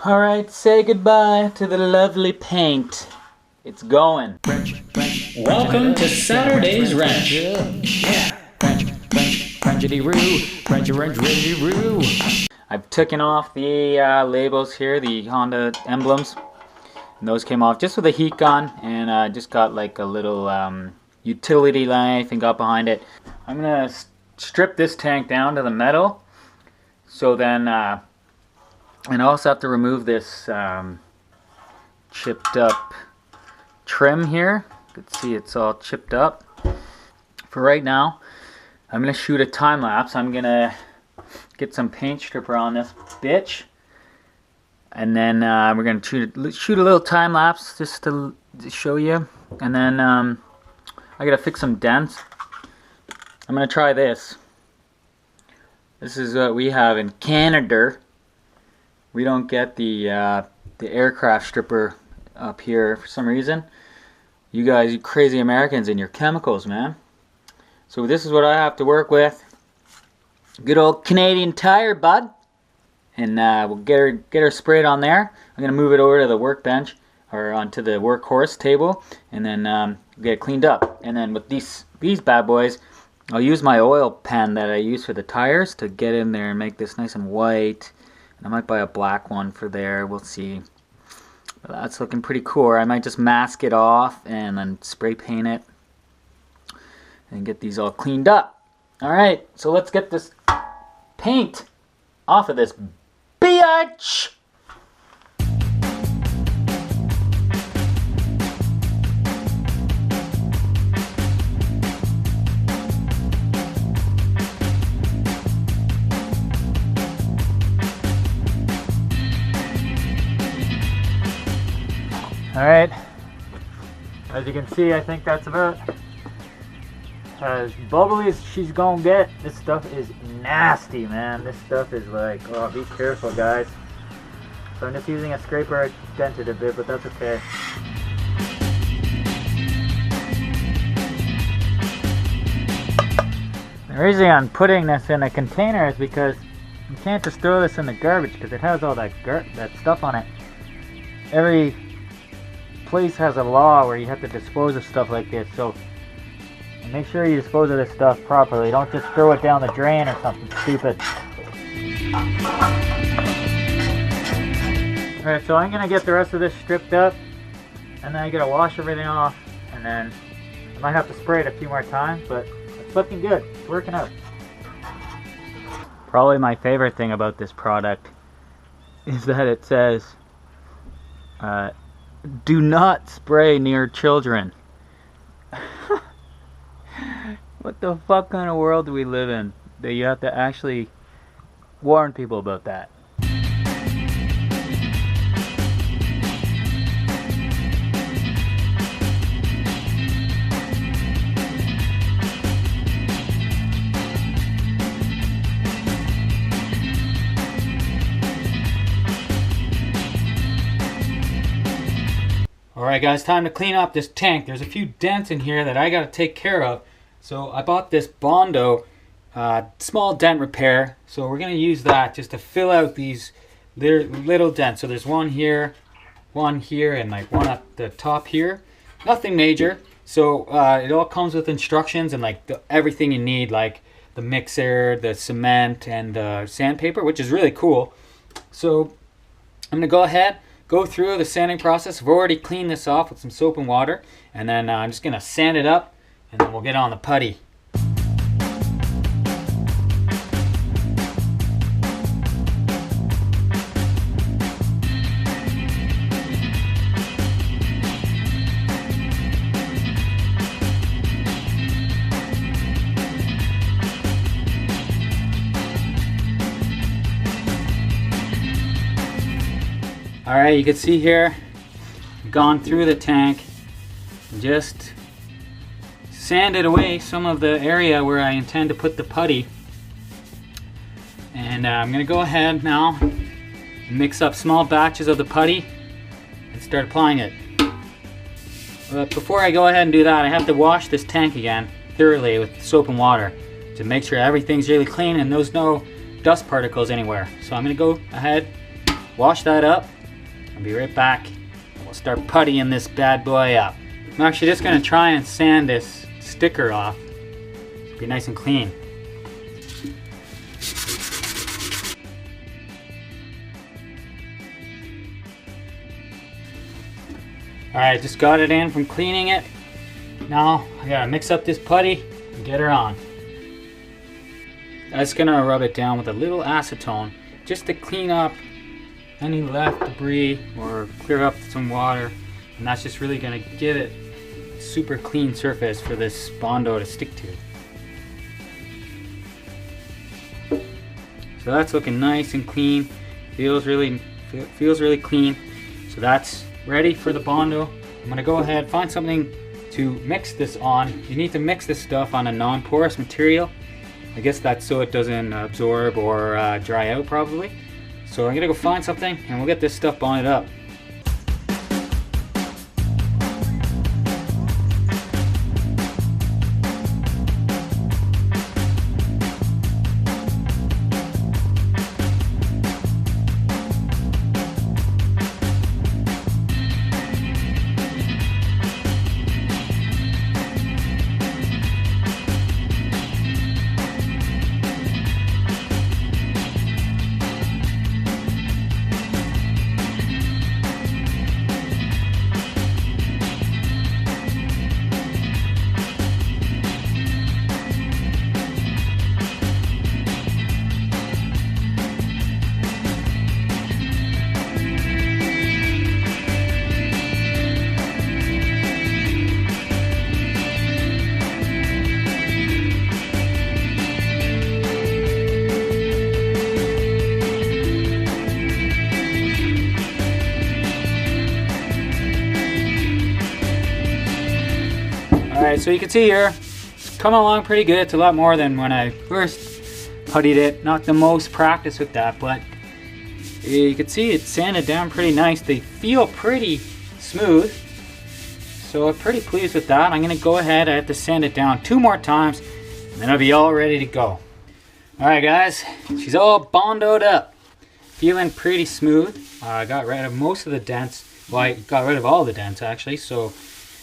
Alright, say goodbye to the lovely paint. It's going. Welcome to Saturday's Wrench. Yeah, wrench-a-dee-roo. I've taken off the labels here, the Honda emblems. And those came off just with a heat gun, and I just got like a little utility knife and got behind it. I'm gonna strip this tank down to the metal. So then, and I also have to remove this chipped up trim here. You can see it's all chipped up. For right now, I'm gonna shoot a time lapse. I'm gonna get some paint stripper on this bitch, and then we're gonna shoot a little time lapse just to show you. And then I gotta fix some dents. I'm gonna try this. This is what we have in Canada. We don't get the aircraft stripper up here for some reason. You guys, you crazy Americans and your chemicals, man. So this is what I have to work with. Good old Canadian Tire, bud. And we'll get her sprayed on there. I'm gonna move it over to the workbench or onto the workhorse table, and then get it cleaned up. And then with these bad boys, I'll use my oil pen that I use for the tires to get in there and make this nice and white. I might buy a black one for there, we'll see. But that's looking pretty cool. I might just mask it off and then spray paint it and get these all cleaned up. Alright, so let's get this paint off of this biatch. Alright, as you can see, I think that's about as bubbly as she's gonna get. This stuff is nasty, man. This stuff is like, oh, be careful, guys. So I'm just using a scraper. I dented a bit, but that's okay. The reason I'm putting this in a container is because you can't just throw this in the garbage because it has all that stuff on it. Every place has a law where you have to dispose of stuff like this, so make sure you dispose of this stuff properly. Don't just throw it down the drain or something stupid. Alright, so I'm gonna get the rest of this stripped up, and then I gotta wash everything off, and then I might have to spray it a few more times, but it's looking good. It's working out. Probably my favorite thing about this product is that it says do not spray near children. What the fuck kind of world do we live in that you have to actually warn people about that? Alright guys, time to clean up this tank. There's a few dents in here that I gotta take care of. So I bought this Bondo small dent repair. So we're gonna use that just to fill out these little dents. So there's one here, and like one at the top here. Nothing major. So it all comes with instructions and like everything you need, like the mixer, the cement, and the sandpaper, which is really cool. So I'm gonna go ahead, go through the sanding process. I've already cleaned this off with some soap and water, and then I'm just gonna sand it up, and then we'll get on the putty. Alright, you can see here, gone through the tank, just sanded away some of the area where I intend to put the putty. And I'm going to go ahead now and mix up small batches of the putty and start applying it. But before I go ahead and do that, I have to wash this tank again thoroughly with soap and water to make sure everything's really clean and there's no dust particles anywhere. So I'm going to go ahead, wash that up. I'll be right back. We'll start puttying this bad boy up. I'm actually just gonna try and sand this sticker off. Be nice and clean. Alright, just got it in from cleaning it. Now I gotta mix up this putty and get her on. I'm just gonna rub it down with a little acetone just to clean up any left debris or clear up some water, and that's just really gonna give it a super clean surface for this Bondo to stick to. So that's looking nice and clean. Feels really clean. So that's ready for the Bondo. I'm gonna go ahead, find something to mix this on. You need to mix this stuff on a non-porous material. I guess that's so it doesn't absorb or dry out probably. So I'm gonna go find something and we'll get this stuff bonded up. Alright, so you can see here, it's coming along pretty good. It's a lot more than when I first puttied it. Not the most practice with that, but you can see it's sanded down pretty nice. They feel pretty smooth, so I'm pretty pleased with that. I'm going to go ahead, I have to sand it down 2 more times, and then I'll be all ready to go. Alright guys, she's all bondoed up. Feeling pretty smooth. I got rid of most of the dents. Well, I got rid of all the dents actually, so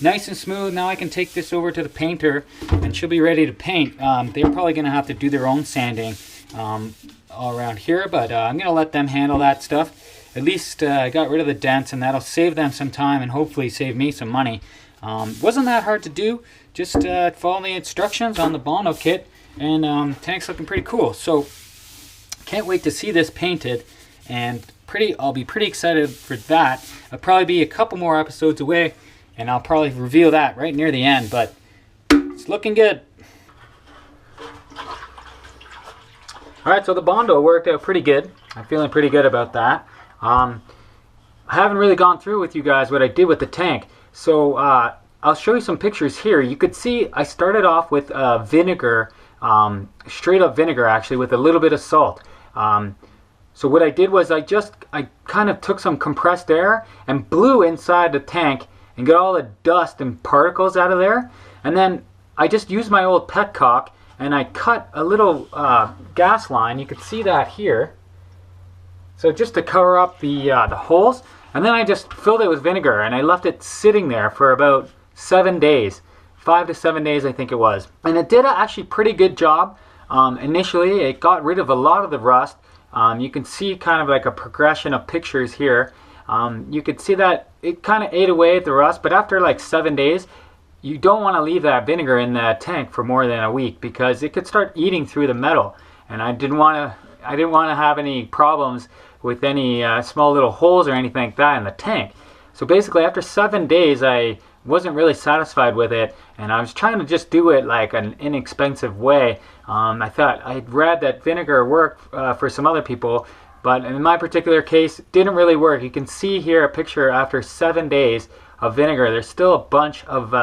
nice and smooth. Now I can take this over to the painter and she'll be ready to paint. They're probably going to have to do their own sanding all around here, but I'm going to let them handle that stuff. At least I got rid of the dents, and that'll save them some time and hopefully save me some money. Wasn't that hard to do. Just follow the instructions on the Bondo kit, and tank's looking pretty cool. So can't wait to see this painted, and I'll be pretty excited for that. I'll probably be a couple more episodes away, and I'll probably reveal that right near the end, but it's looking good. Alright, so the Bondo worked out pretty good. I'm feeling pretty good about that. I haven't really gone through with you guys what I did with the tank. So I'll show you some pictures here. You could see I started off with vinegar, straight up vinegar actually, with a little bit of salt. So what I did was I kind of took some compressed air and blew inside the tank and got all the dust and particles out of there. And then I just used my old petcock and I cut a little gas line. You can see that here. So just to cover up the holes. And then I just filled it with vinegar and I left it sitting there for about 7 days. 5 to 7 days I think it was. And it did actually pretty good job. Initially it got rid of a lot of the rust. You can see kind of like a progression of pictures here. You could see that it kind of ate away at the rust, but after like 7 days, you don't want to leave that vinegar in the tank for more than a week because it could start eating through the metal. And I didn't want to have any problems with any small little holes or anything like that in the tank. So basically after 7 days, I wasn't really satisfied with it, and I was trying to just do it like an inexpensive way. I thought I'd read that vinegar worked for some other people, but in my particular case, it didn't really work. You can see here a picture after 7 days of vinegar. There's still a bunch of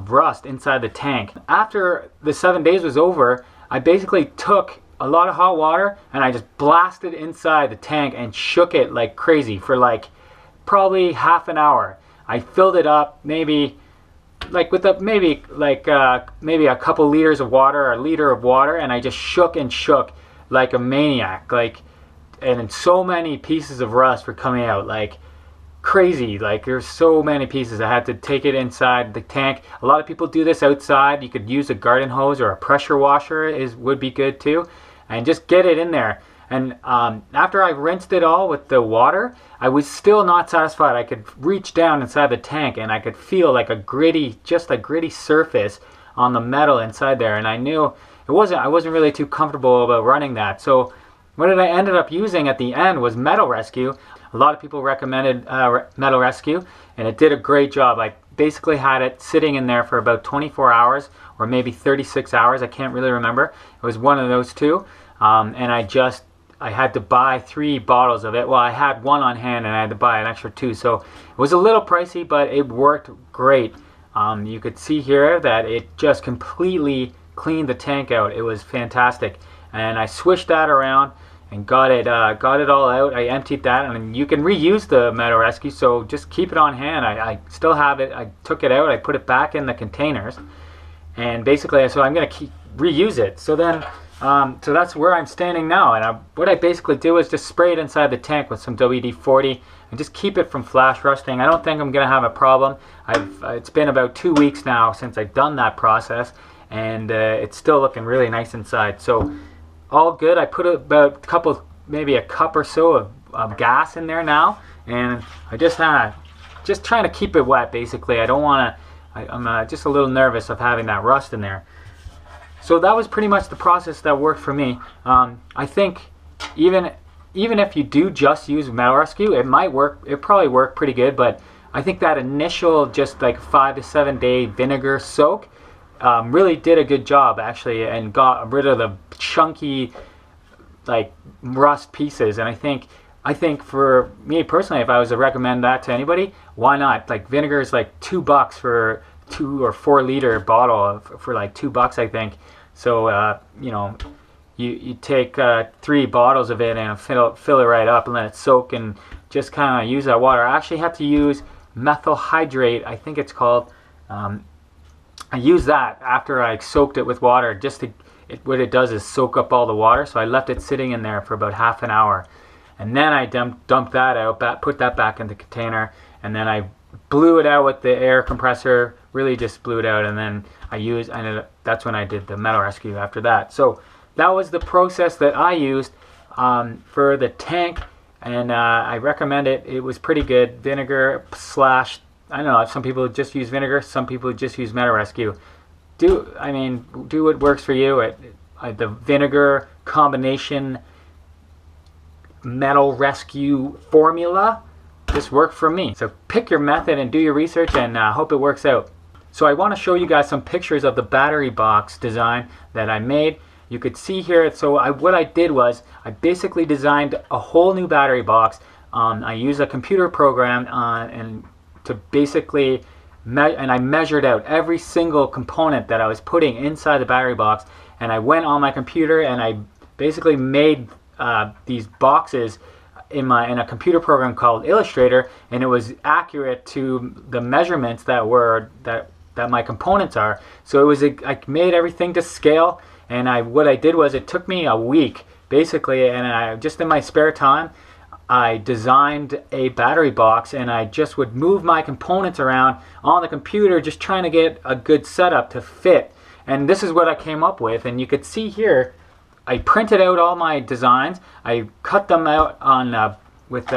rust inside the tank. After the 7 days was over, I basically took a lot of hot water and I just blasted inside the tank and shook it like crazy for like probably half an hour. I filled it up maybe like with maybe a couple liters of water or a liter of water, and I just shook and shook like a maniac. Like and so many pieces of rust were coming out like crazy. Like there's so many pieces. I had to take it inside the tank. A lot of people do this outside. You could use a garden hose or a pressure washer would be good too, and just get it in there. And after I rinsed it all with the water, I was still not satisfied. I could reach down inside the tank and I could feel like a gritty surface on the metal inside there. And I knew I wasn't really too comfortable about running that. So what I ended up using at the end was Metal Rescue. A lot of people recommended Metal Rescue, and it did a great job. I basically had it sitting in there for about 24 hours or maybe 36 hours. I can't really remember. It was one of those two. And I had to buy 3 bottles of it. Well, I had one on hand and I had to buy an extra 2. So it was a little pricey, but it worked great. You could see here that it just completely cleaned the tank out. It was fantastic. And I switched that around and got it all out. I emptied that, and you can reuse the Metal Rescue, so just keep it on hand. I still have it. I took it out. I put it back in the containers. And basically, so I'm going to reuse it. So then... so that's where I'm standing now, and what I basically do is just spray it inside the tank with some WD-40 and just keep it from flash rusting. I don't think I'm going to have a problem. It's been about 2 weeks now since I've done that process, and it's still looking really nice inside. So all good. I put about maybe a cup or so of gas in there now, and I just trying to keep it wet. Basically, I don't want to. I'm just a little nervous of having that rust in there. So that was pretty much the process that worked for me. I think even if you do just use Metal Rescue, it might work. It probably work pretty good. But I think that initial just like 5 to 7 day vinegar soak really did a good job actually, and got rid of the chunky like rust pieces. And I think for me personally, if I was to recommend that to anybody, why not? Like vinegar is like $2 for 2 or 4 liter bottle for like $2, I think. So you know, you take 3 bottles of it and fill it right up and let it soak, and just kind of use that water. I actually have to use methyl hydrate, I think it's called. I use that after I soaked it with water, just to what it does is soak up all the water. So I left it sitting in there for about half an hour, and then I dumped that out, put that back in the container, and then I blew it out with the air compressor. Really just blew it out, and then that's when I did the Metal Rescue after that. So that was the process that I used for the tank, and I recommend it. It was pretty good. Vinegar / I don't know, some people just use vinegar, some people just use Metal Rescue. Do what works for you. The vinegar combination Metal Rescue formula just worked for me. So pick your method and do your research, and hope it works out. So I want to show you guys some pictures of the battery box design that I made. You could see here, so what I did was I basically designed a whole new battery box. I used a computer program and to basically I measured out every single component that I was putting inside the battery box, and I went on my computer and I basically made these boxes in a computer program called Illustrator, and it was accurate to the measurements that my components are. So I made everything to scale, and what I did was it took me a week basically, and I just in my spare time I designed a battery box, and I just would move my components around on the computer, just trying to get a good setup to fit. And this is what I came up with, and you could see here I printed out all my designs. I cut them out with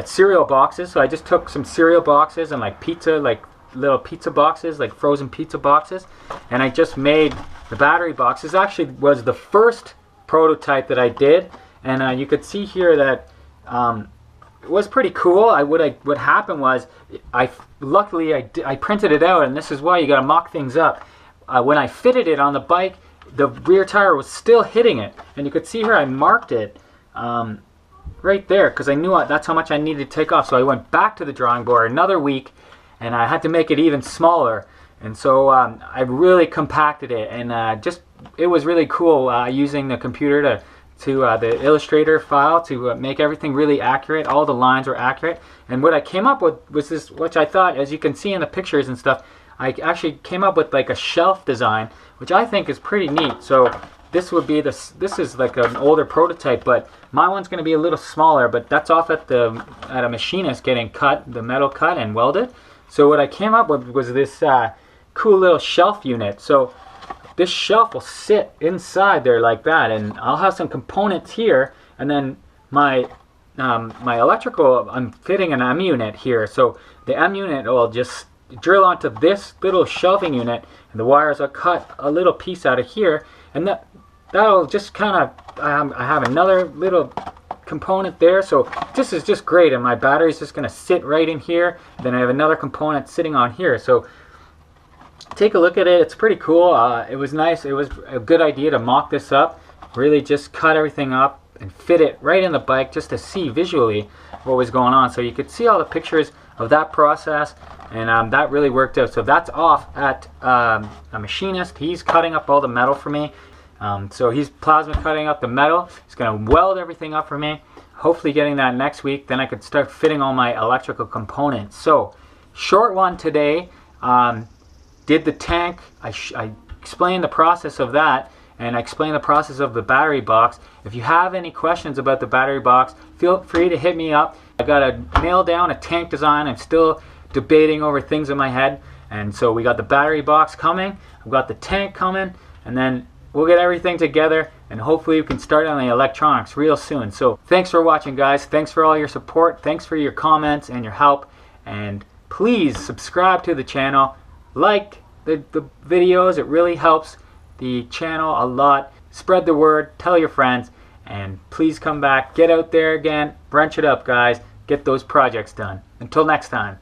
cereal boxes. So I just took some cereal boxes and like little pizza boxes, like frozen pizza boxes, and I just made the battery box. This actually was the first prototype that I did, and you could see here that it was pretty cool. What happened was luckily I printed it out, and this is why you got to mock things up. When I fitted it on the bike, the rear tire was still hitting it, and you could see here I marked it right there because I knew that's how much I needed to take off. So I went back to the drawing board another week, and I had to make it even smaller. And so I really compacted it, and it was really cool using the computer to the Illustrator file to make everything really accurate. All the lines were accurate, and what I came up with was this, which I thought, as you can see in the pictures and stuff, I actually came up with like a shelf design, which I think is pretty neat. So this would be this is like an older prototype, but my one's going to be a little smaller, but that's off at a machinist getting cut, the metal cut and welded. So what I came up with was this cool little shelf unit. So this shelf will sit inside there like that, and I'll have some components here, and then my electrical, I'm fitting an M unit here, so the M unit will just drill onto this little shelving unit, and the wires will cut a little piece out of here, and that'll just kind of, I have another little component there, so this is just great, and my battery's just going to sit right in here. Then I have another component sitting on here, so take a look at it. It's pretty cool. It was nice. It was a good idea to mock this up, really just cut everything up and fit it right in the bike just to see visually what was going on. So you could see all the pictures of that process, and that really worked out. So that's off at a machinist. He's cutting up all the metal for me. So he's plasma cutting up the metal. He's going to weld everything up for me. Hopefully getting that next week. Then I could start fitting all my electrical components. So short one today. Did the tank. I explained the process of that, and I explained the process of the battery box. If you have any questions about the battery box, feel free to hit me up. I got to nail down a tank design. I'm still debating over things in my head, and so we got the battery box coming. I've got the tank coming, and then we'll get everything together, and hopefully we can start on the electronics real soon. So thanks for watching, guys. Thanks for all your support. Thanks for your comments and your help, and please subscribe to the channel. Like the videos. It really helps the channel a lot. Spread the word, tell your friends, and please come back. Get out there again, branch it up, guys. Get those projects done. Until next time.